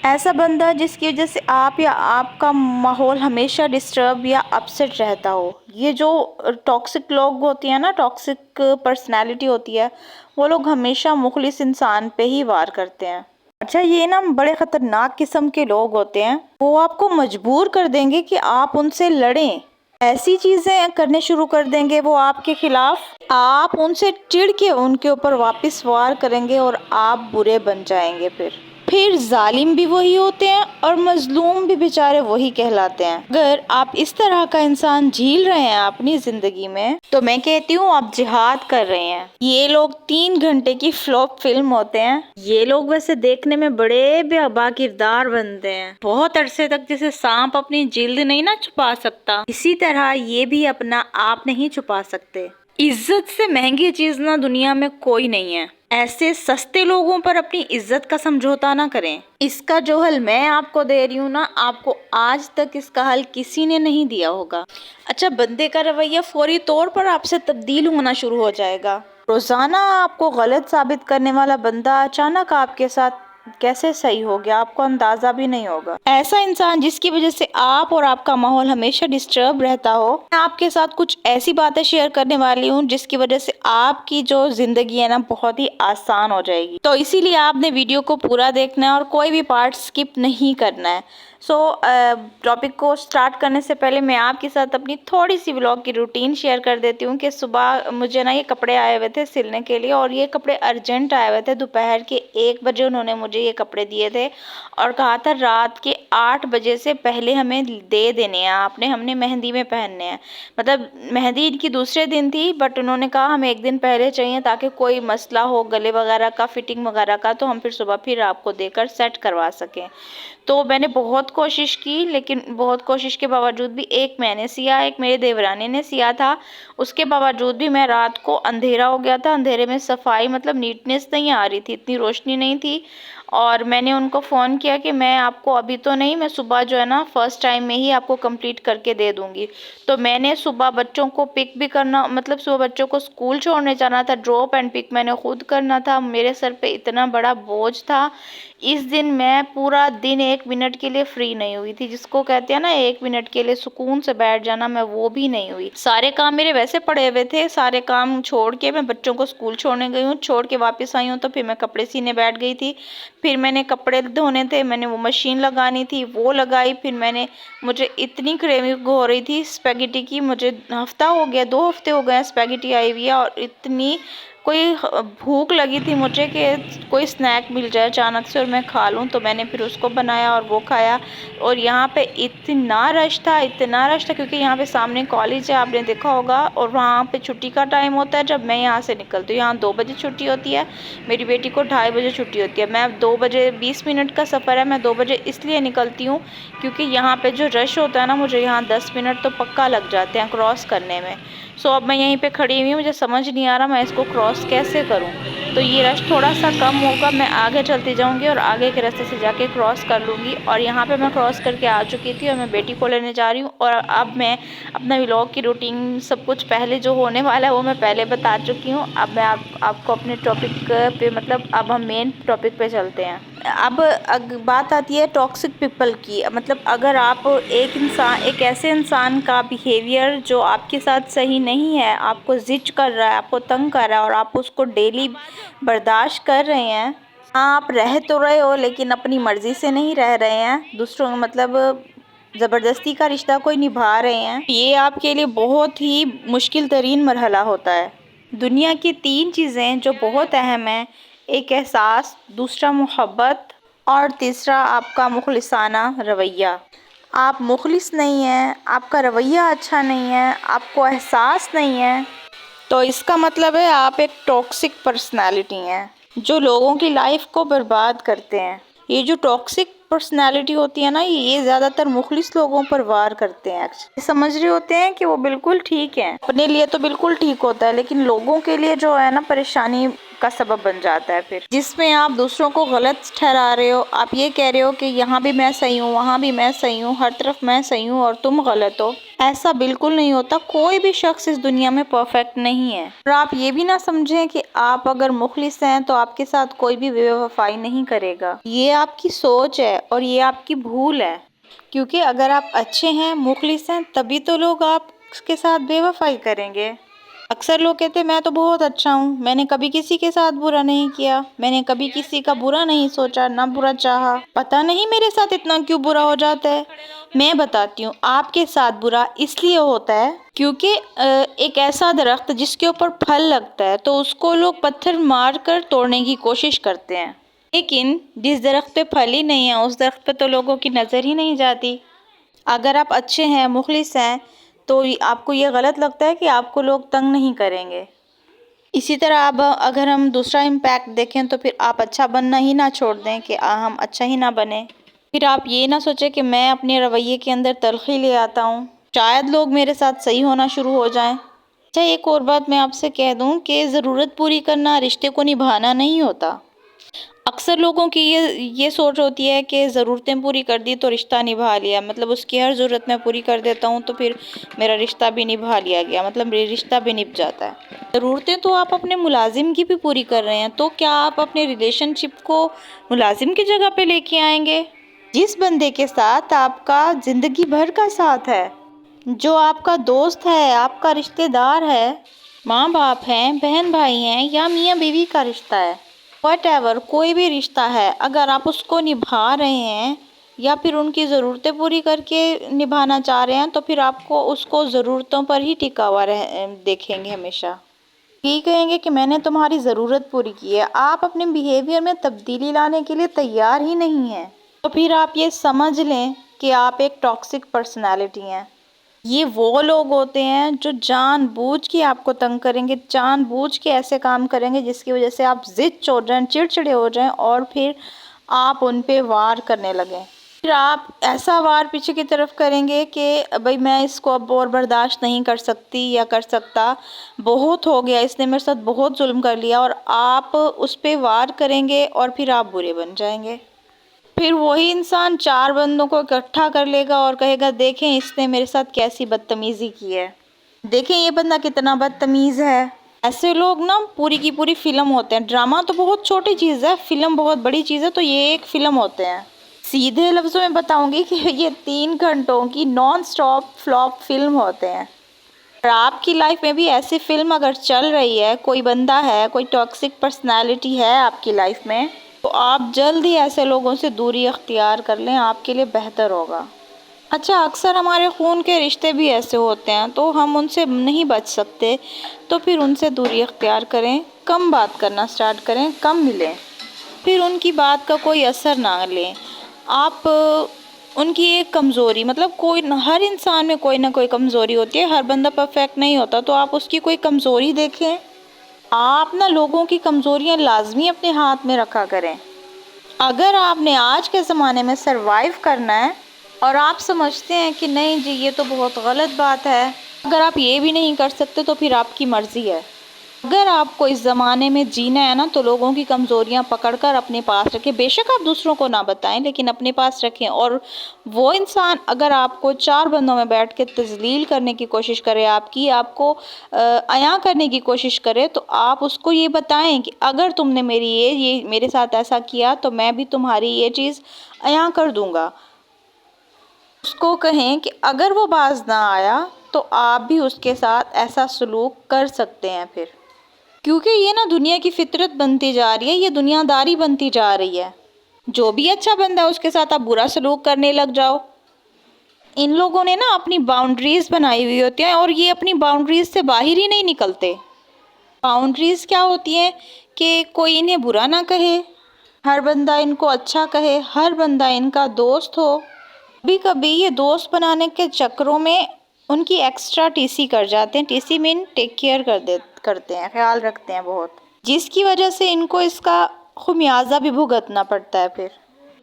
ایسا بندہ جس کی وجہ سے آپ یا آپ کا ماحول ہمیشہ ڈسٹرب یا اپسیٹ رہتا ہو. یہ جو ٹاکسک لوگ ہوتی ہیں نا، ٹاکسک پرسنالٹی ہوتی ہے، وہ لوگ ہمیشہ مخلص انسان پہ ہی وار کرتے ہیں. اچھا، یہ نا بڑے خطرناک قسم کے لوگ ہوتے ہیں. وہ آپ کو مجبور کر دیں گے کہ آپ ان سے لڑیں، ایسی چیزیں کرنے شروع کر دیں گے وہ آپ کے خلاف. آپ ان سے چڑ کے ان کے اوپر واپس وار کریں گے اور آپ برے بن جائیں گے. پھر ظالم بھی وہی ہوتے ہیں اور مظلوم بھی بیچارے وہی کہلاتے ہیں. اگر آپ اس طرح کا انسان جھیل رہے ہیں اپنی زندگی میں تو میں کہتی ہوں آپ جہاد کر رہے ہیں. یہ لوگ 3 گھنٹے کی فلوپ فلم ہوتے ہیں. یہ لوگ ویسے دیکھنے میں بڑے با کردار بنتے ہیں. بہت عرصے تک جیسے سانپ اپنی جلد نہیں نا چھپا سکتا، اسی طرح یہ بھی اپنا آپ نہیں چھپا سکتے. عزت سے مہنگی چیز نہ دنیا میں کوئی نہیں ہے. ایسے سستے لوگوں پر اپنی عزت کا سمجھوتا نہ کریں. اس کا جو حل میں آپ کو دے رہی ہوں نا، آپ کو آج تک اس کا حل کسی نے نہیں دیا ہوگا. اچھا، بندے کا رویہ فوری طور پر آپ سے تبدیل ہونا شروع ہو جائے گا. روزانہ آپ کو غلط ثابت کرنے والا بندہ اچانک آپ کے ساتھ کیسے صحیح ہو گیا، آپ کو اندازہ بھی نہیں ہوگا. ایسا انسان جس کی وجہ سے آپ اور آپ کا ماحول ہمیشہ ڈسٹرب رہتا ہو. میں آپ کے ساتھ کچھ ایسی باتیں شیئر کرنے والی ہوں جس کی وجہ سے آپ کی جو زندگی ہے نا بہت ہی آسان ہو جائے گی. تو اسی لیے آپ نے ویڈیو کو پورا دیکھنا ہے اور کوئی بھی پارٹ سکپ نہیں کرنا ہے. ٹاپک کو سٹارٹ کرنے سے پہلے میں آپ کے ساتھ اپنی تھوڑی سی ولاگ کی روٹین شیئر کر دیتی ہوں کہ صبح مجھے نا یہ کپڑے آئے ہوئے تھے سلنے کے لیے، اور یہ کپڑے ارجنٹ آئے ہوئے تھے. دوپہر کے 1 بجے انہوں نے مجھے یہ کپڑے دیے تھے اور کہا تھا رات کے 8 بجے سے پہلے ہمیں دے دینے ہیں، ہم نے مہندی میں پہننے ہیں. مطلب مہندی ان کی دوسرے دن تھی، بٹ انہوں نے کہا ہمیں 1 دن پہلے چاہیے تاکہ کوئی مسئلہ ہو گلے وغیرہ کا، فٹنگ وغیرہ کا، تو ہم پھر صبح آپ کو دے کر سیٹ کروا سکیں. تو میں نے بہت کوشش کی، لیکن بہت کوشش کے باوجود بھی ایک میں نے سیا، ایک میرے دیورانی نے سیا تھا. اس کے باوجود بھی میں رات کو اندھیرا ہو گیا تھا، اندھیرے میں صفائی مطلب نیٹنیس نہیں آ رہی تھی، اتنی روشنی نہیں تھی. اور میں نے ان کو فون کیا کہ میں آپ کو ابھی تو نہیں، میں صبح جو ہے نا فرسٹ ٹائم میں ہی آپ کو کمپلیٹ کر کے دے دوں گی. تو میں نے صبح بچوں کو پک بھی کرنا، مطلب صبح بچوں کو اسکول چھوڑنے جانا تھا، ڈراپ اینڈ پک میں نے خود کرنا تھا. میرے سر پہ اتنا بڑا بوجھ تھا. اس دن میں پورا دن 1 منٹ کے لیے فری نہیں ہوئی تھی، جس کو کہتے ہیں نا 1 منٹ کے لیے سکون سے بیٹھ جانا، میں وہ بھی نہیں ہوئی. سارے کام میرے ویسے پڑے ہوئے تھے، سارے کام چھوڑ کے میں بچوں کو اسکول چھوڑنے گئی ہوں، چھوڑ کے واپس آئی ہوں تو پھر میں کپڑے سینے بیٹھ گئی تھی. پھر میں نے کپڑے دھونے تھے، میں نے وہ مشین لگانی تھی وہ لگائی. پھر مجھے اتنی کریونگ ہو رہی تھی اسپیگیٹی کی، مجھے ہفتہ ہو گیا، 2 ہفتے ہو گئے اسپیگیٹی آئی ہوئی ہے، اور اتنی کوئی بھوک لگی تھی مجھے کہ کوئی سنیک مل جائے اچانک سے اور میں کھا لوں. تو میں نے پھر اس کو بنایا اور وہ کھایا. اور یہاں پہ اتنا رش تھا کیونکہ یہاں پہ سامنے کالج ہے، آپ نے دیکھا ہوگا، اور وہاں پہ چھٹی کا ٹائم ہوتا ہے. جب میں یہاں سے نکلتی ہوں، یہاں 2 بجے چھٹی ہوتی ہے، میری بیٹی کو 2:30 بجے چھٹی ہوتی ہے. میں 2 بجے 20 منٹ کا سفر ہے، میں 2 بجے اس لیے نکلتی ہوں کیونکہ یہاں پہ جو رش ہوتا ہے نا، مجھے یہاں 10 منٹ تو پکا لگ جاتے ہیں کراس کرنے میں. اب میں یہیں پہ کھڑی ہوئی ہوں، مجھے سمجھ نہیں آ رہا میں اس کو کراس کیسے کروں. تو یہ رش تھوڑا سا کم ہوگا، میں آگے چلتی جاؤں گی اور آگے کے راستے سے جا کے کراس کر لوں گی. اور یہاں پہ میں کراس کر کے آ چکی تھی اور میں بیٹی کو لینے جا رہی ہوں. اور اب میں اپنا ولاگ کی روٹین سب کچھ پہلے جو ہونے والا ہے وہ میں پہلے بتا چکی ہوں. اب میں آپ کو اپنے ٹاپک پہ اب ہم مین ٹاپک پہ چلتے ہیں. اب بات آتی ہے ٹاکسک پیپل کی. مطلب اگر آپ ایک ایسے انسان کا بیہیویئر جو آپ کے ساتھ صحیح نہیں ہے، آپ کو زج کر رہا ہے، آپ کو تنگ کر رہا ہے، اور آپ اس کو ڈیلی برداشت کر رہے ہیں. آپ رہ تو رہے ہو لیکن اپنی مرضی سے نہیں رہ رہے ہیں، دوسروں مطلب زبردستی کا رشتہ کوئی نبھا رہے ہیں. یہ آپ کے لیے بہت ہی مشکل ترین مرحلہ ہوتا ہے. دنیا کی 3 چیزیں جو بہت اہم ہیں: ایک احساس، دوسرا محبت، اور تیسرا آپ کا مخلصانہ رویہ. آپ مخلص نہیں ہیں، آپ کا رویہ اچھا نہیں ہے، آپ کو احساس نہیں ہے، تو اس کا مطلب ہے آپ ایک ٹاکسک پرسنالٹی ہیں جو لوگوں کی لائف کو برباد کرتے ہیں. یہ جو ٹاکسک پرسنالٹی ہوتی ہے نا، یہ زیادہ تر مخلص لوگوں پر وار کرتے ہیں. سمجھ رہے ہوتے ہیں کہ وہ بالکل ٹھیک ہیں، اپنے لیے تو بالکل ٹھیک ہوتا ہے، لیکن لوگوں کے لیے جو ہے نا پریشانی کا سبب بن جاتا ہے. پھر جس میں آپ دوسروں کو غلط ٹھہرا رہے ہو، آپ یہ کہہ رہے ہو کہ یہاں بھی میں صحیح ہوں، وہاں بھی میں صحیح ہوں، ہر طرف میں صحیح ہوں اور تم غلط ہو. ایسا بالکل نہیں ہوتا. کوئی بھی شخص اس دنیا میں پرفیکٹ نہیں ہے. اور آپ یہ بھی نہ سمجھیں کہ آپ اگر مخلص ہیں تو آپ کے ساتھ کوئی بھی بے وفائی نہیں کرے گا. یہ آپ کی سوچ ہے اور یہ آپ کی بھول ہے، کیونکہ اگر آپ اچھے ہیں، مخلص ہیں، تبھی تو لوگ آپ کے ساتھ بے وفائی کریں گے۔ اکثر لوگ کہتے ہیں میں تو بہت اچھا ہوں، میں نے کبھی کسی کے ساتھ برا نہیں کیا، میں نے کبھی کسی کا برا نہیں سوچا، نہ برا چاہا، پتہ نہیں میرے ساتھ اتنا کیوں برا ہو جاتا ہے۔ میں بتاتی ہوں، آپ کے ساتھ برا اس لیے ہوتا ہے کیونکہ ایک ایسا درخت جس کے اوپر پھل لگتا ہے تو اس کو لوگ پتھر مار کر توڑنے کی کوشش کرتے ہیں، لیکن جس درخت پہ پھل ہی نہیں ہے اس درخت پہ تو لوگوں کی نظر ہی نہیں جاتی۔ اگر آپ اچھے ہیں، مخلص ہیں، تو آپ کو یہ غلط لگتا ہے کہ آپ کو لوگ تنگ نہیں کریں گے۔ اسی طرح اب اگر ہم دوسرا امپیکٹ دیکھیں تو پھر آپ اچھا بننا ہی نہ چھوڑ دیں کہ ہم اچھا ہی نہ بنیں۔ پھر آپ یہ نہ سوچیں کہ میں اپنے رویے کے اندر تلخی لے آتا ہوں، شاید لوگ میرے ساتھ صحیح ہونا شروع ہو جائیں۔ اچھا، ایک اور بات میں آپ سے کہہ دوں کہ ضرورت پوری کرنا رشتے کو نبھانا نہیں ہوتا۔ اکثر لوگوں کی یہ سوچ ہوتی ہے کہ ضرورتیں پوری کر دی تو رشتہ نبھا لیا، مطلب اس کی ہر ضرورت میں پوری کر دیتا ہوں تو پھر میرا رشتہ بھی نبھا لیا گیا، مطلب میرا رشتہ بھی نبھ جاتا ہے۔ ضرورتیں تو آپ اپنے ملازم کی بھی پوری کر رہے ہیں، تو کیا آپ اپنے ریلیشن شپ کو ملازم کی جگہ پہ لے کے آئیں گے؟ جس بندے کے ساتھ آپ کا زندگی بھر کا ساتھ ہے، جو آپ کا دوست ہے، آپ کا رشتہ دار ہے، ماں باپ ہیں، بہن بھائی ہیں، یا میاں بیوی کا رشتہ ہے، واٹ ایور کوئی بھی رشتہ ہے، اگر آپ اس کو نبھا رہے ہیں یا پھر ان کی ضرورتیں پوری کر کے نبھانا چاہ رہے ہیں تو پھر آپ کو اس کو ضرورتوں پر ہی ٹکا ہوا دیکھیں گے ہمیشہ۔ یہ کہیں گے کہ میں نے تمہاری ضرورت پوری کی ہے، آپ اپنے بیہیویئر میں تبدیلی لانے کے لیے تیار ہی نہیں ہیں، تو پھر آپ یہ سمجھ لیں کہ آپ ایک ٹاکسک پرسنالٹی ہیں۔ یہ وہ لوگ ہوتے ہیں جو جان بوجھ کے آپ کو تنگ کریں گے، جان بوجھ کے ایسے کام کریں گے جس کی وجہ سے آپ ضد ہو جائیں، چڑچڑے ہو جائیں اور پھر آپ ان پہ وار کرنے لگیں۔ پھر آپ ایسا وار پیچھے کی طرف کریں گے کہ بھئی میں اس کو اب اور برداشت نہیں کر سکتی یا کر سکتا، بہت ہو گیا، اس نے میرے ساتھ بہت ظلم کر لیا، اور آپ اس پہ وار کریں گے اور پھر آپ برے بن جائیں گے۔ پھر وہی انسان 4 بندوں کو اکٹھا کر لے گا اور کہے گا دیکھیں اس نے میرے ساتھ کیسی بدتمیزی کی ہے، دیکھیں یہ بندہ کتنا بدتمیز ہے۔ ایسے لوگ نا پوری کی پوری فلم ہوتے ہیں۔ ڈرامہ تو بہت چھوٹی چیز ہے، فلم بہت بڑی چیز ہے، تو یہ ایک فلم ہوتے ہیں۔ سیدھے لفظوں میں بتاؤں گی کہ یہ 3 گھنٹوں کی نان سٹاپ فلاپ فلم ہوتے ہیں۔ اور آپ کی لائف میں بھی ایسی فلم اگر چل رہی ہے، کوئی بندہ ہے، کوئی ٹاکسک پرسنالٹی ہے آپ کی لائف میں، تو آپ جلد ہی ایسے لوگوں سے دوری اختیار کر لیں، آپ کے لیے بہتر ہوگا۔ اچھا، اکثر ہمارے خون کے رشتے بھی ایسے ہوتے ہیں تو ہم ان سے نہیں بچ سکتے، تو پھر ان سے دوری اختیار کریں، کم بات کرنا سٹارٹ کریں، کم ملیں، پھر ان کی بات کا کوئی اثر نہ لیں۔ آپ ان کی ایک کمزوری، مطلب ہر انسان میں کوئی نہ کوئی کمزوری ہوتی ہے، ہر بندہ پرفیکٹ نہیں ہوتا، تو آپ اس کی کوئی کمزوری دیکھیں۔ آپ نا لوگوں کی کمزوریاں لازمی اپنے ہاتھ میں رکھا کریں۔ اگر آپ نے آج کے زمانے میں سروائیو کرنا ہے اور آپ سمجھتے ہیں کہ نہیں جی یہ تو بہت غلط بات ہے، اگر آپ یہ بھی نہیں کر سکتے تو پھر آپ کی مرضی ہے۔ اگر آپ کو اس زمانے میں جینا ہے نا تو لوگوں کی کمزوریاں پکڑ کر اپنے پاس رکھیں، بے شک آپ دوسروں کو نہ بتائیں لیکن اپنے پاس رکھیں، اور وہ انسان اگر آپ کو 4 بندوں میں بیٹھ کے تذلیل کرنے کی کوشش کرے، آپ کو عیاں کرنے کی کوشش کرے، تو آپ اس کو یہ بتائیں کہ اگر تم نے یہ میرے ساتھ ایسا کیا تو میں بھی تمہاری یہ چیز عیاں کر دوں گا۔ اس کو کہیں کہ اگر وہ باز نہ آیا تو آپ بھی اس کے ساتھ ایسا سلوک کر سکتے ہیں پھر، کیونکہ یہ نا دنیا کی فطرت بنتی جا رہی ہے، یہ دنیا داری بنتی جا رہی ہے۔ جو بھی اچھا بندہ ہے اس کے ساتھ آپ برا سلوک کرنے لگ جاؤ۔ ان لوگوں نے نا اپنی باؤنڈریز بنائی ہوئی ہوتی ہیں اور یہ اپنی باؤنڈریز سے باہر ہی نہیں نکلتے۔ باؤنڈریز کیا ہوتی ہیں کہ کوئی انہیں برا نہ کہے، ہر بندہ ان کو اچھا کہے، ہر بندہ ان کا دوست ہو۔ کبھی کبھی یہ دوست بنانے کے چکروں میں ان کی ایکسٹرا ٹی سی کر جاتے ہیں، ٹی سی مین ٹیک کیئر کرتے ہیں، خیال رکھتے ہیں بہت، جس کی وجہ سے ان کو اس کا خمیازہ بھی بھگتنا پڑتا ہے۔ پھر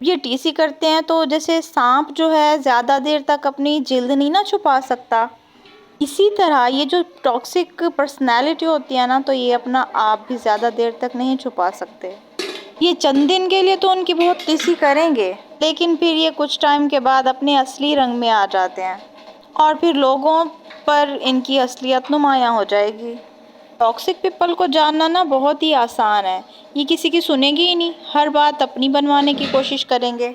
یہ ٹی سی کرتے ہیں تو جیسے سانپ جو ہے زیادہ دیر تک اپنی جلد نہیں نہ چھپا سکتا، اسی طرح یہ جو ٹاکسک پرسنالٹی ہوتی ہے نا تو یہ اپنا آپ بھی زیادہ دیر تک نہیں چھپا سکتے۔ یہ چند دن کے لیے تو ان کی بہت ٹی سی کریں گے لیکن پھر یہ کچھ ٹائم کے بعد اپنے اصلی رنگ میں آ جاتے ہیں اور پھر لوگوں پر ان کی اصلیت نمایاں ہو جائے گی۔ ٹاکسک پیپل کو جاننا نا بہت ہی آسان ہے، یہ کسی کی سنیں گے ہی نہیں، ہر بات اپنی بنوانے کی کوشش کریں گے۔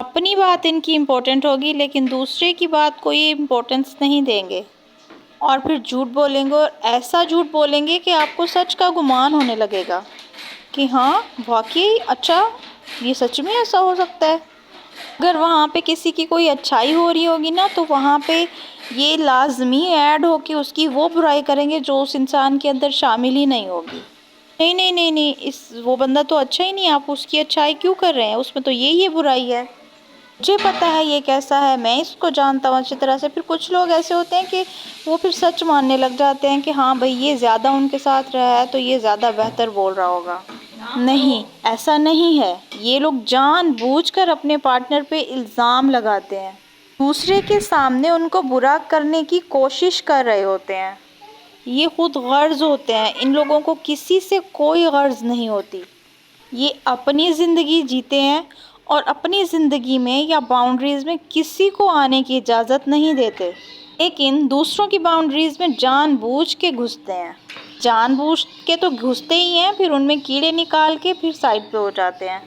اپنی بات ان کی امپورٹنٹ ہوگی لیکن دوسرے کی بات کو یہ امپورٹنس نہیں دیں گے، اور پھر جھوٹ بولیں گے، اور ایسا جھوٹ بولیں گے کہ آپ کو سچ کا گمان ہونے لگے گا کہ ہاں واقعی اچھا یہ سچ میں ایسا ہو سکتا ہے۔ اگر وہاں پہ کسی کی کوئی اچھائی ہو رہی ہوگی نا تو وہاں پہ یہ لازمی ایڈ ہو کے اس کی وہ برائی کریں گے جو اس انسان کے اندر شامل ہی نہیں ہوگی۔ نہیں نہیں نہیں نہیں، وہ بندہ تو اچھا ہی نہیں ہے، آپ اس کی اچھائی کیوں کر رہے ہیں، اس میں تو یہ برائی ہے، مجھے پتا ہے یہ کیسا ہے، میں اس کو جانتا ہوں اچھی طرح سے۔ پھر کچھ لوگ ایسے ہوتے ہیں کہ وہ پھر سچ ماننے لگ جاتے ہیں کہ ہاں بھائی یہ زیادہ ان کے ساتھ رہا ہے تو یہ زیادہ بہتر بول رہا ہوگا۔ نہیں، ایسا نہیں ہے، یہ لوگ جان بوجھ کر اپنے پارٹنر پہ الزام لگاتے ہیں، دوسرے کے سامنے ان کو برا کرنے کی کوشش کر رہے ہوتے ہیں۔ یہ خود غرض ہوتے ہیں، ان لوگوں کو کسی سے کوئی غرض نہیں ہوتی، یہ اپنی زندگی جیتے ہیں اور اپنی زندگی میں یا باؤنڈریز میں کسی کو آنے کی اجازت نہیں دیتے، لیکن دوسروں کی باؤنڈریز میں جان بوجھ کے گھستے ہیں، جان بوجھ کے تو گھستے ہی ہیں، پھر ان میں کیڑے نکال کے پھر سائڈ پہ ہو جاتے ہیں۔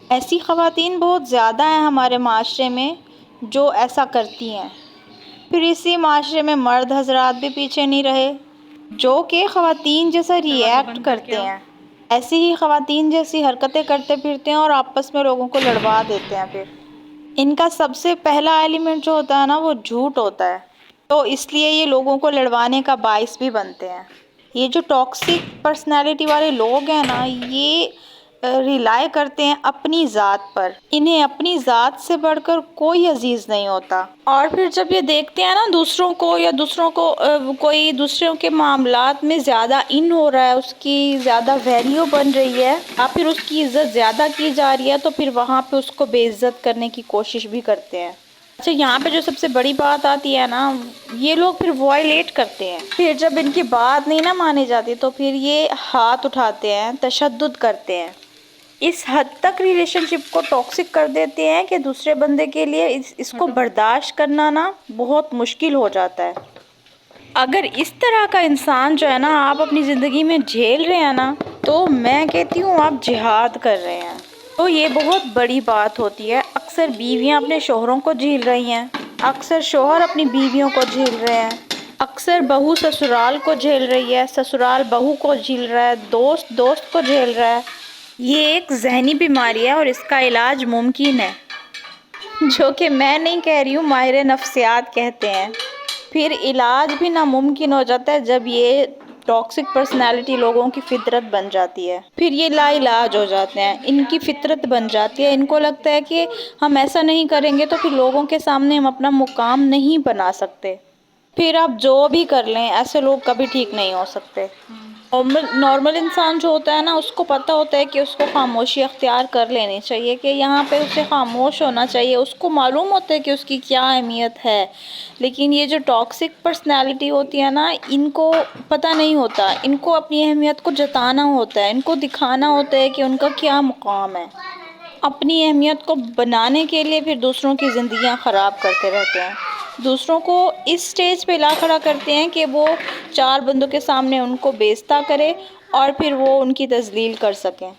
ایسی خواتین بہت زیادہ ہیں ہمارے معاشرے میں جو ایسا کرتی ہیں۔ پھر اسی معاشرے میں مرد حضرات بھی پیچھے نہیں رہے جو کہ خواتین جیسا ری ایکٹ کرتے ہیں، ایسی ہی خواتین جیسی حرکتیں کرتے پھرتے ہیں اور آپس میں لوگوں کو لڑوا دیتے ہیں۔ پھر ان کا سب سے پہلا ایلیمنٹ جو ہوتا ہے نا وہ جھوٹ ہوتا ہے، تو اس لیے یہ لوگوں کو لڑوانے کا باعث بھی بنتے ہیں۔ یہ جو ٹاکسک پرسنالٹی والے لوگ ہیں نا یہ ریلائی کرتے ہیں اپنی ذات پر، انہیں اپنی ذات سے بڑھ کر کوئی عزیز نہیں ہوتا، اور پھر جب یہ دیکھتے ہیں نا دوسروں کو یا دوسروں کو کوئی دوسروں کے معاملات میں زیادہ ان ہو رہا ہے، اس کی زیادہ ویلیو بن رہی ہے یا پھر اس کی عزت زیادہ کی جا رہی ہے تو پھر وہاں پہ اس کو بے عزت کرنے کی کوشش بھی کرتے ہیں۔ اچھا، یہاں پہ جو سب سے بڑی بات آتی ہے نا یہ لوگ پھر وائلیٹ کرتے ہیں، پھر جب ان کی بات نہیں نہ مانی جاتی تو پھر یہ ہاتھ اٹھاتے ہیں، تشدد کرتے ہیں، اس حد تک ریلیشن شپ کو ٹاکسک کر دیتے ہیں کہ دوسرے بندے کے لیے اس کو برداشت کرنا نا بہت مشکل ہو جاتا ہے۔ اگر اس طرح کا انسان جو ہے نا آپ اپنی زندگی میں جھیل رہے ہیں نا تو میں کہتی ہوں آپ جہاد کر رہے ہیں، تو یہ بہت بڑی بات ہوتی ہے۔ اکثر بیویاں اپنے شوہروں کو جھیل رہی ہیں، اکثر شوہر اپنی بیویوں کو جھیل رہے ہیں، اکثر بہو سسرال کو جھیل رہی ہے، سسرال بہو کو جھیل رہا ہے، دوست دوست کو جھیل رہا ہے۔ یہ ایک ذہنی بیماری ہے اور اس کا علاج ممکن ہے، جو کہ میں نہیں کہہ رہی ہوں، ماہر نفسیات کہتے ہیں۔ پھر علاج بھی ناممکن ہو جاتا ہے جب یہ ٹاکسک پرسنالٹی لوگوں کی فطرت بن جاتی ہے، پھر یہ لا علاج ہو جاتے ہیں، ان کی فطرت بن جاتی ہے، ان کو لگتا ہے کہ ہم ایسا نہیں کریں گے تو پھر لوگوں کے سامنے ہم اپنا مقام نہیں بنا سکتے، پھر آپ جو بھی کر لیں ایسے لوگ کبھی ٹھیک نہیں ہو سکتے۔ نارمل انسان جو ہوتا ہے نا اس کو پتہ ہوتا ہے کہ اس کو خاموشی اختیار کر لینی چاہیے، کہ یہاں پہ اسے خاموش ہونا چاہیے، اس کو معلوم ہوتا ہے کہ اس کی کیا اہمیت ہے، لیکن یہ جو ٹاکسک پرسنالٹی ہوتی ہے نا ان کو پتہ نہیں ہوتا، ان کو اپنی اہمیت کو جتانا ہوتا ہے، ان کو دکھانا ہوتا ہے کہ ان کا کیا مقام ہے، اپنی اہمیت کو بنانے کے لیے پھر دوسروں کی زندگیاں خراب کرتے رہتے ہیں، دوسروں کو اس سٹیج پہ لا کھڑا کرتے ہیں کہ وہ چار بندوں کے سامنے ان کو بیزتا کرے اور پھر وہ ان کی تذلیل کر سکیں،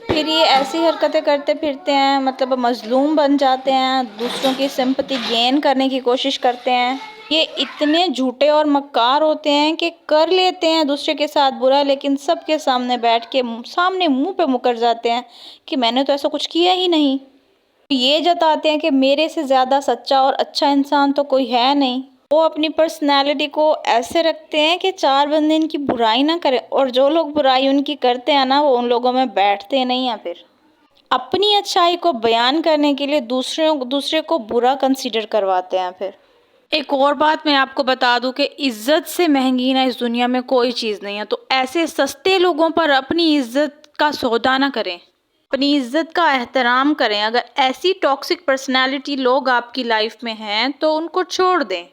پھر یہ ایسی حرکتیں کرتے پھرتے ہیں، مطلب مظلوم بن جاتے ہیں، دوسروں کی سمپتی گین کرنے کی کوشش کرتے ہیں، یہ اتنے جھوٹے اور مکار ہوتے ہیں کہ کر لیتے ہیں دوسرے کے ساتھ برا لیکن سب کے سامنے بیٹھ کے سامنے منہ پہ مکر جاتے ہیں کہ میں نے تو ایسا کچھ کیا ہی نہیں، یہ جتاتے ہیں کہ میرے سے زیادہ سچا اور اچھا انسان تو کوئی ہے نہیں، وہ اپنی پرسنالٹی کو ایسے رکھتے ہیں کہ چار بندے ان کی برائی نہ کریں، اور جو لوگ برائی ان کی کرتے ہیں نا وہ ان لوگوں میں بیٹھتے نہیں ہیں، پھر اپنی اچھائی کو بیان کرنے کے لیے دوسرے کو برا کنسیڈر کرواتے ہیں۔ پھر ایک اور بات میں آپ کو بتا دوں کہ عزت سے مہنگی نا اس دنیا میں کوئی چیز نہیں ہے، تو ایسے سستے لوگوں پر اپنی عزت کا سودا نہ کریں، اپنی عزت کا احترام کریں، اگر ایسی ٹاکسک پرسنالٹی لوگ آپ کی لائف میں ہیں تو ان کو چھوڑ دیں،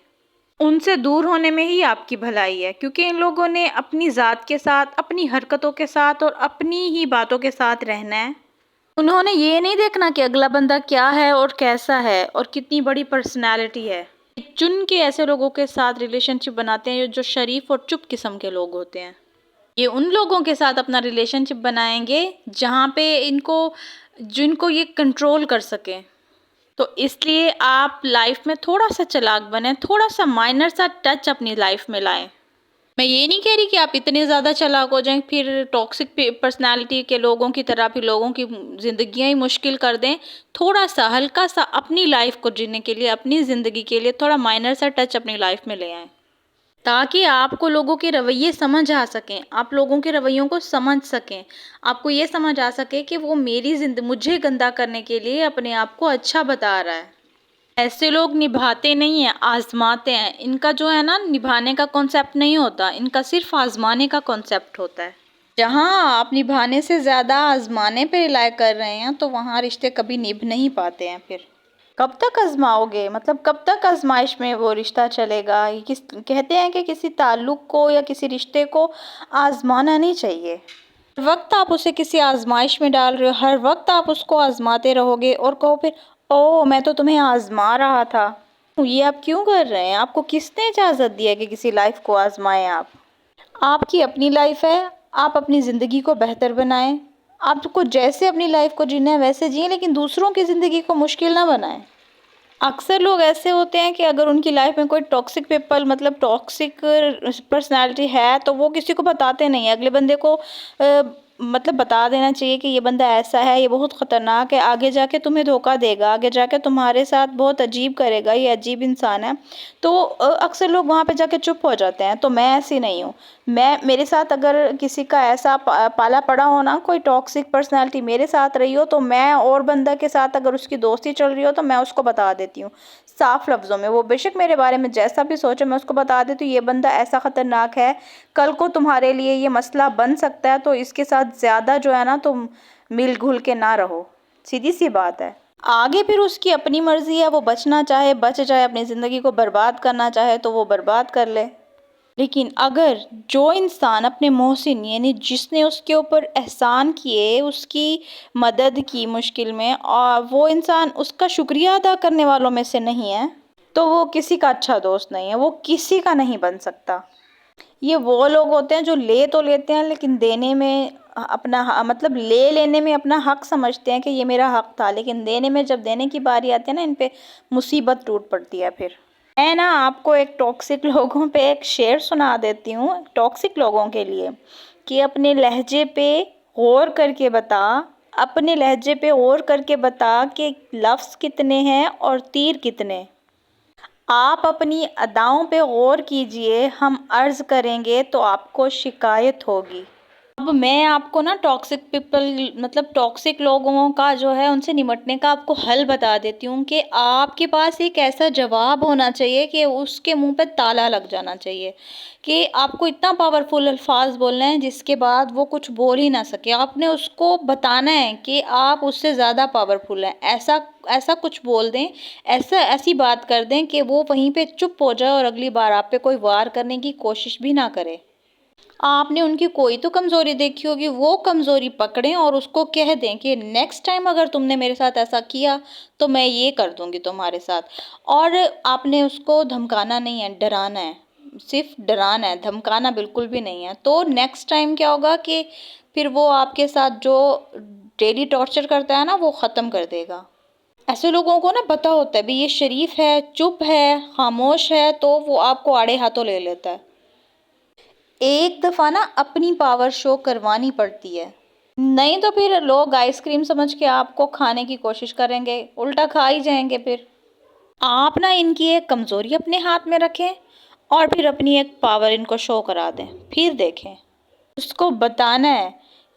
ان سے دور ہونے میں ہی آپ کی بھلائی ہے، کیونکہ ان لوگوں نے اپنی ذات کے ساتھ، اپنی حرکتوں کے ساتھ اور اپنی ہی باتوں کے ساتھ رہنا ہے، انہوں نے یہ نہیں دیکھنا کہ اگلا بندہ کیا ہے اور کیسا ہے اور کتنی بڑی پرسنالٹی ہے، چن کے ایسے لوگوں کے ساتھ ریلیشن شپ بناتے ہیں جو شریف اور چپ قسم کے لوگ ہوتے ہیں، یہ ان لوگوں کے ساتھ اپنا ریلیشن شپ بنائیں گے جہاں پہ جن کو یہ کنٹرول کر سکیں، تو اس لیے آپ لائف میں تھوڑا سا چالاک بنیں، تھوڑا سا مائنر سا ٹچ اپنی لائف میں لائیں۔ میں یہ نہیں کہہ رہی کہ آپ اتنے زیادہ چالاک ہو جائیں پھر ٹاکسک پرسنالٹی کے لوگوں کی طرح پھر لوگوں کی زندگیاں ہی مشکل کر دیں۔ تھوڑا سا ہلکا سا اپنی لائف کو جینے کے لیے، اپنی زندگی کے لیے تھوڑا مائنر سا ٹچ اپنی لائف میں لے آئیں، تاکہ آپ کو لوگوں کے رویے سمجھ آ سکیں، آپ لوگوں کے رویوں کو سمجھ سکیں، آپ کو یہ سمجھ آ سکے کہ وہ مجھے گندا کرنے کے لیے اپنے آپ کو اچھا بتا رہا ہے۔ ایسے لوگ نبھاتے نہیں ہیں، آزماتے ہیں۔ ان کا جو ہے نا نبھانے کا کانسیپٹ نہیں ہوتا، ان کا صرف آزمانے کا کانسیپٹ ہوتا ہے۔ جہاں آپ نبھانے سے زیادہ آزمانے پہ رلائی کر رہے ہیں تو وہاں رشتے کبھی نبھ نہیں پاتے ہیں۔ پھر کب تک آزماؤ گے؟ مطلب کب تک آزمائش میں وہ رشتہ چلے گا؟ کہتے ہیں کہ کسی تعلق کو یا کسی رشتے کو آزمانا نہیں چاہیے۔ ہر وقت آپ اسے کسی آزمائش میں ڈال رہے ہو، ہر وقت آپ اس کو آزماتے رہو گے اور کہو پھر میں تو تمہیں آزما رہا تھا۔ یہ آپ کیوں کر رہے ہیں؟ آپ کو کس نے اجازت دیا کہ کسی لائف کو آزمائیں؟ آپ کی اپنی لائف ہے، آپ اپنی زندگی کو بہتر بنائیں۔ آپ کو جیسے اپنی لائف کو جینا ہے ویسے جئیں، لیکن دوسروں کی زندگی کو مشکل نہ بنائیں۔ اکثر لوگ ایسے ہوتے ہیں کہ اگر ان کی لائف میں کوئی ٹاکسک پیپل مطلب ٹاکسک پرسنالٹی ہے تو وہ کسی کو بتاتے نہیں ہیں۔ اگلے بندے کو مطلب بتا دینا چاہیے کہ یہ بندہ ایسا ہے، یہ بہت خطرناک ہے، آگے جا کے تمہیں دھوکہ دے گا، آگے جا کے تمہارے ساتھ بہت عجیب کرے گا، یہ عجیب انسان ہے۔ تو اکثر لوگ وہاں پہ جا کے چپ ہو جاتے ہیں۔ تو میں ایسی نہیں ہوں۔ میرے ساتھ اگر کسی کا ایسا پالا پڑا ہو نا، کوئی ٹاکسک پرسنالٹی میرے ساتھ رہی ہو، تو میں اور بندہ کے ساتھ اگر اس کی دوستی چل رہی ہو تو میں اس کو بتا دیتی ہوں صاف لفظوں میں۔ وہ بے شک میرے بارے میں جیسا بھی سوچے، میں اس کو بتا دیتی ہوں یہ بندہ ایسا خطرناک ہے، کل کو تمہارے لیے یہ مسئلہ بن سکتا ہے، تو اس کے ساتھ زیادہ جو ہے نا تم مل گھل کے نہ رہو۔ سیدھی سی بات ہے۔ آگے پھر اس کی اپنی مرضی ہے، وہ بچنا چاہے بچ جائے، اپنی زندگی کو برباد کرنا چاہے تو وہ برباد کر لے۔ لیکن اگر جو انسان اپنے محسن یعنی جس نے اس کے اوپر احسان کیے، اس کی مدد کی مشکل میں، اور وہ انسان اس کا شکریہ ادا کرنے والوں میں سے نہیں ہے، تو وہ کسی کا اچھا دوست نہیں ہے، وہ کسی کا نہیں بن سکتا۔ یہ وہ لوگ ہوتے ہیں جو لے تو لیتے ہیں لیکن دینے میں اپنا مطلب لے لینے میں اپنا حق سمجھتے ہیں کہ یہ میرا حق تھا، لیکن دینے میں جب دینے کی باری آتی ہے نا، ان پہ مصیبت ٹوٹ پڑتی ہے۔ پھر میں نا آپ کو ایک ٹاکسک لوگوں پہ ایک شعر سنا دیتی ہوں، ٹاکسک لوگوں کے لیے، کہ اپنے لہجے پہ غور کر کے بتا، اپنے لہجے پہ غور کر کے بتا کہ لفظ کتنے ہیں اور تیر کتنے۔ آپ اپنی اداؤں پہ غور کیجئے، ہم عرض کریں گے تو آپ کو شکایت ہوگی۔ اب میں آپ کو نا ٹاکسک پیپل مطلب ٹاکسک لوگوں کا جو ہے ان سے نمٹنے کا آپ کو حل بتا دیتی ہوں، کہ آپ کے پاس ایک ایسا جواب ہونا چاہیے کہ اس کے منہ پہ تالا لگ جانا چاہیے، کہ آپ کو اتنا پاورفل الفاظ بولنا ہے جس کے بعد وہ کچھ بول ہی نہ سکے۔ آپ نے اس کو بتانا ہے کہ آپ اس سے زیادہ پاورفل ہیں، ایسا کچھ بول دیں، ایسی بات کر دیں کہ وہ وہیں پہ چپ ہو جائے اور اگلی بار آپ پہ کوئی وار کرنے کی کوشش بھی نہ کرے۔ آپ نے ان کی کوئی تو کمزوری دیکھی ہوگی، وہ کمزوری پکڑیں اور اس کو کہہ دیں کہ نیکسٹ ٹائم اگر تم نے میرے ساتھ ایسا کیا تو میں یہ کر دوں گی تمہارے ساتھ۔ اور آپ نے اس کو دھمکانا نہیں ہے، ڈرانا ہے، صرف ڈرانا ہے، دھمکانا بالکل بھی نہیں ہے۔ تو نیکسٹ ٹائم کیا ہوگا کہ پھر وہ آپ کے ساتھ جو ڈیلی ٹارچر کرتا ہے نا وہ ختم کر دے گا۔ ایسے لوگوں کو نا پتہ ہوتا ہے بھی یہ شریف ہے، چپ ہے، خاموش ہے، تو وہ آپ کو آڑے ہاتھوں لے لیتا ہے۔ ایک دفعہ نا اپنی پاور شو کروانی پڑتی ہے، نہیں تو پھر لوگ آئس کریم سمجھ کے آپ کو کھانے کی کوشش کریں گے، الٹا کھا ہی جائیں گے۔ پھر آپ نا ان کی ایک کمزوری اپنے ہاتھ میں رکھیں اور پھر اپنی ایک پاور ان کو شو کرا دیں، پھر دیکھیں۔ اس کو بتانا ہے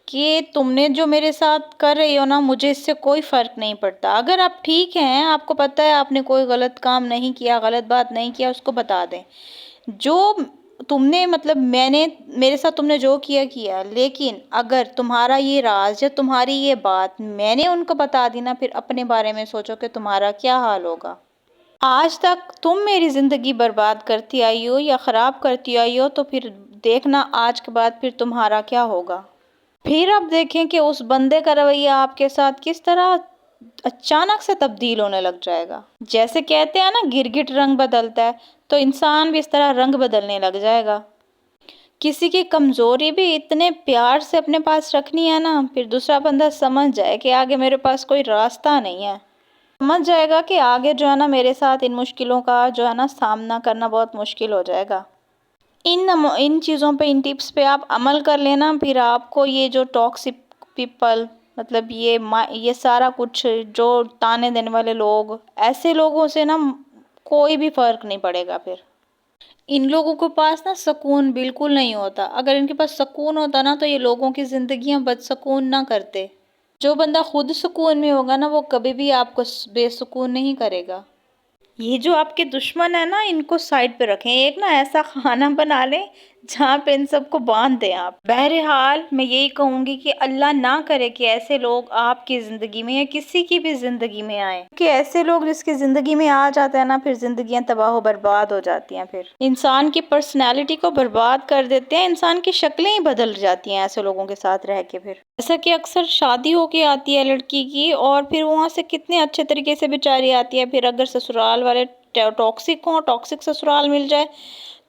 کہ تم نے جو میرے ساتھ کر رہی ہو نا، مجھے اس سے کوئی فرق نہیں پڑتا۔ اگر آپ ٹھیک ہیں، آپ کو پتہ ہے آپ نے کوئی غلط کام نہیں کیا، غلط بات نہیں کیا، اس کو بتا دیں جو تم نے مطلب میرے ساتھ تم نے جو کیا، لیکن اگر تمہارا یہ راز یا تمہاری یہ بات میں نے ان کو بتا دی نا، پھر اپنے بارے میں سوچو کہ تمہارا کیا حال ہوگا۔ آج تک تم میری زندگی برباد کرتی آئی ہو یا خراب کرتی آئی ہو، تو پھر دیکھنا آج کے بعد پھر تمہارا کیا ہوگا۔ پھر آپ دیکھیں کہ اس بندے کا رویہ آپ کے ساتھ کس طرح اچانک سے تبدیل ہونے لگ جائے گا۔ جیسے کہتے ہیں نا گرگٹ رنگ بدلتا ہے، تو انسان بھی اس طرح رنگ بدلنے لگ جائے گا۔ کسی کی کمزوری بھی اتنے پیار سے اپنے پاس رکھنی ہے نا، پھر دوسرا بندہ سمجھ جائے کہ آگے میرے پاس کوئی راستہ نہیں ہے۔ سمجھ جائے گا کہ آگے جو ہے نا میرے ساتھ ان مشکلوں کا جو ہے نا سامنا کرنا بہت مشکل ہو جائے گا۔ ان چیزوں پہ، ان ٹپس پہ آپ عمل کر لینا، پھر آپ کو یہ جو ٹاکسک پیپل، مطلب یہ سارا کچھ جو تانے دینے والے لوگ، ایسے لوگوں سے نا کوئی بھی فرق نہیں پڑے گا پھر۔ ان لوگوں کے پاس نا سکون بالکل نہیں ہوتا۔ اگر ان کے پاس سکون ہوتا نا تو یہ لوگوں کی زندگیاں بدسکون نہ کرتے۔ جو بندہ خود سکون میں ہوگا نا وہ کبھی بھی آپ کو بے سکون نہیں کرے گا۔ یہ جو آپ کے دشمن ہیں نا، ان کو سائڈ پہ رکھیں، ایک نا ایسا خانہ بنا لیں جہاں پہ ان سب کو باندھ دیں آپ۔ بہرحال میں یہی کہوں گی کہ اللہ نہ کرے کہ ایسے لوگ آپ کی زندگی میں یا کسی کی بھی زندگی میں آئیں، کہ ایسے لوگ جس کی زندگی میں آ جاتے ہیں نا پھر زندگیاں تباہ و برباد ہو جاتی ہیں، پھر انسان کی پرسنالٹی کو برباد کر دیتے ہیں، انسان کی شکلیں ہی بدل جاتی ہیں ایسے لوگوں کے ساتھ رہ کے۔ پھر ایسا کہ اکثر شادی ہو کے آتی ہے لڑکی کی اور پھر وہاں سے کتنے اچھے طریقے سے بیچاری آتی ہے، پھر اگر سسرال والے ٹاکسک ہوں، ٹاکسک سسرال مل جائے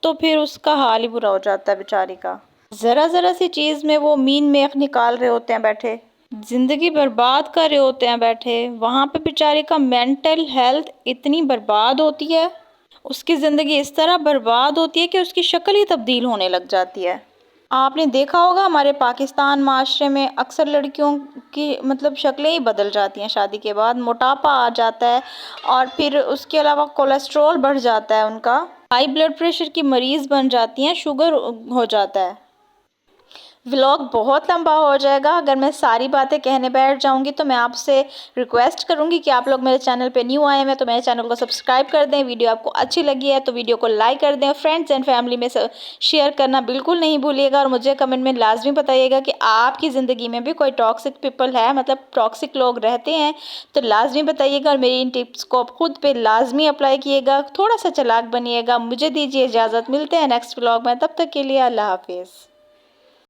تو پھر اس کا حال ہی برا ہو جاتا ہے بیچاری کا۔ ذرا ذرا سی چیز میں وہ مین میخ نکال رہے ہوتے ہیں بیٹھے، زندگی برباد کر رہے ہوتے ہیں بیٹھے، وہاں پہ بیچاری کا مینٹل ہیلتھ اتنی برباد ہوتی ہے، اس کی زندگی اس طرح برباد ہوتی ہے کہ اس کی شکل ہی تبدیل ہونے لگ جاتی ہے۔ آپ نے دیکھا ہوگا ہمارے پاکستان معاشرے میں اکثر لڑکیوں کی مطلب شکلیں ہی بدل جاتی ہیں شادی کے بعد، موٹاپا آ جاتا ہے اور پھر اس کے علاوہ کولیسٹرول بڑھ جاتا ہے ان کا، ہائی بلڈ پریشر کی مریض بن جاتی ہیں، شوگر ہو جاتا ہے۔ ولاگ بہت لمبا ہو جائے گا، اگر میں ساری باتیں کہنے بیٹھ جاؤں گی تو میں آپ سے ریکویسٹ کروں گی کہ آپ لوگ میرے چینل پہ نیو آئے ہیں تو میرے چینل کو سبسکرائب کر دیں، ویڈیو آپ کو اچھی لگی ہے تو ویڈیو کو لائک کر دیں، فرینڈز اینڈ فیملی میں شیئر کرنا بالکل نہیں بھولیے گا، اور مجھے کمنٹ میں لازمی بتائیے گا کہ آپ کی زندگی میں بھی کوئی ٹاکسک پیپل ہے، مطلب ٹاکسک لوگ رہتے ہیں تو لازمی بتائیے گا، اور میری ان ٹپس کو خود پہ لازمی اپلائی کیے گا، تھوڑا سا چالاک بنیے گا۔ مجھے دیجیے اجازت، ملتے ہیں نیکسٹ ولاگ میں، تب تک کے لیے اللہ حافظ۔